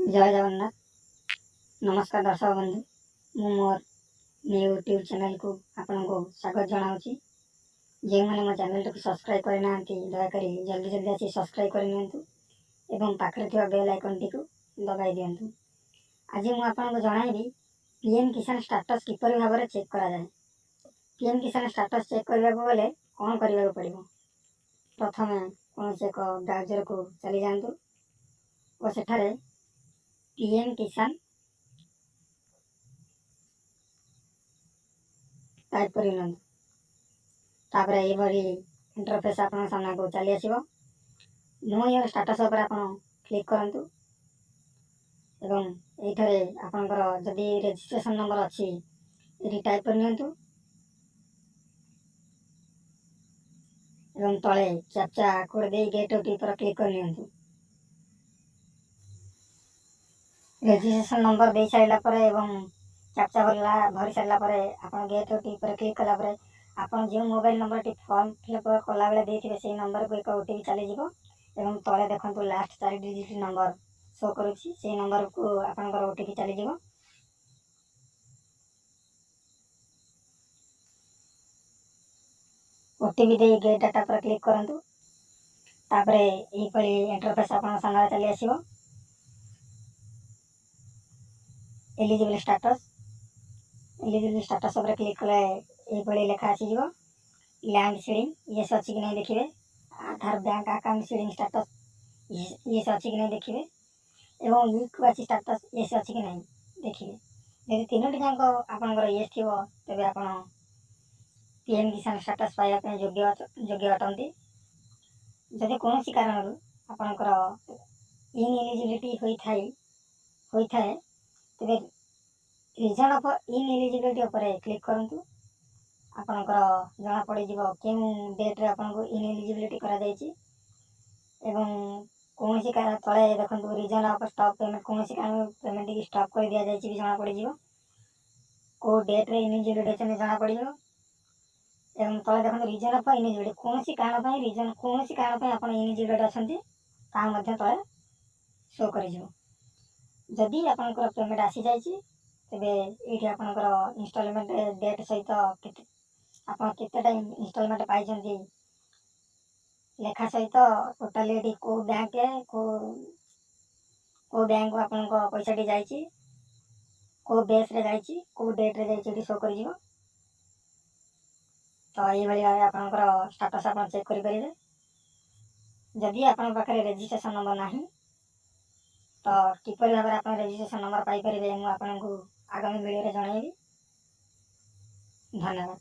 जय जगन्नाथ। नमस्कार दर्शक बंधु, मु मोर यूट्यूब चैनल को आपन को स्वागत जनाऊँगी। जो मैंने मो चैनल को सब्सक्राइब करना दयाकोरी जल्दी जल्दी आसी सब्सक्राइब करनियंतु एवं पाखरे थिबा बेल आइकन टी को दबाई दियंतु। आज मु आपन को जणाइबी पीएम किसान स्टेटस किपरि भाबरे चेक करा जाय। पीएम किसान स्टेटस चेक करबा को गले कोन करबा पड़िबो। प्रथमे कोनसे एक ब्राउजर को चली जांतु और सेठारे पीएम किसान टाइप कर इंटरफेस आप सामना को चली आसो। नो योर स्टेटस पर आप क्लिक करंतु एवं ये आपंकर जदि रजिस्ट्रेशन नंबर अच्छी ये टाइप करनियंतु एवं तले captcha code they get OT पर क्लिक करनियंतु। रजिस्ट्रेशन नंबर दे साइला पर एवं कैप्चा भरी सारा पर आप गेट ओटी पर क्लिक कला पर आपन जो mobile number T form fill up कला बेले देथिबे से नंबर को एक ओटीपी चली जिवो एवं तले देखंतु लास्ट 4 डिजिट नंबर शो करूछि से नंबर को आपनकर ओटीपी चली जिवो। ओटीपी दे गेट डाटा पर क्लिक करंतु तापरे एही पळी इंटरफेस आपन सामने चली आसीबो। एलिजिबल स्टेटस पर क्लिक कले ये लेखा आसी जीवो। लैंड सीडिंग ये अच्छी कि नहीं देखिए। आधार बैंक अकाउंट सीडिंग स्टेटस ये अच्छी कि नहीं देखिए एवं इक्विटी स्टेटस ये अच्छी कि नहीं देखिए। यदि तीनोटी जाक आपनकर ये थी तेज आप पीएम किसान स्टेटस पाइबा योग्य अटंती। जदि कौन कारण आपनकर इनएलिजिबिलिटी होता है तेरे रीजन ऑफ इनएलिजिबिलिटी उपरे क्लिक करंतु आपनकर जना पड़ी जीवो केउ डेट रे आपन को इनएलिजिबिलिटी करा जायछि एवं कोनसी कारण तळे देखंतु रीजन ऑफ स्टॉप पेमेंट कोनसी कारण पेमेंट की स्टॉप कर दिया जायछि जना पड़ी जीवो। को डेट रे इनएलिजिबिलिटी छै जना पड़ी जीवो एवं तळे देखंतु रीजन ऑफ इनएलिजिबिलिटी कोनसी कारण पय रीजन कोनसी कारण पय आपन इनएलिजिबिलिटी अछंती ता मध्ये तळे शो करि जीवो। जदि आपनकर पेमेंट आसी जायछि तेबे एठी आपनकर इंस्टॉलमेंट डेट सहित आपन केतेटा इंस्टॉलमेंट पाइछंती लेखा सहित टोटल एठी को बैंक को आपनको पैसा टी जायछि को बेस रे जायछि को डेट रे जायछि एठी शो करि जीवो। तो ये भली आपनकर स्टेटस आपन चेक करि परिबे। जदि आपन पाखरे रजिस्ट्रेशन नंबर नाही तो किपरि भाबरे आपन रजिस्ट्रेशन नंबर पाई परिबे मु आपनको आगामी वीडियो रे जणाइबी। धन्यवाद।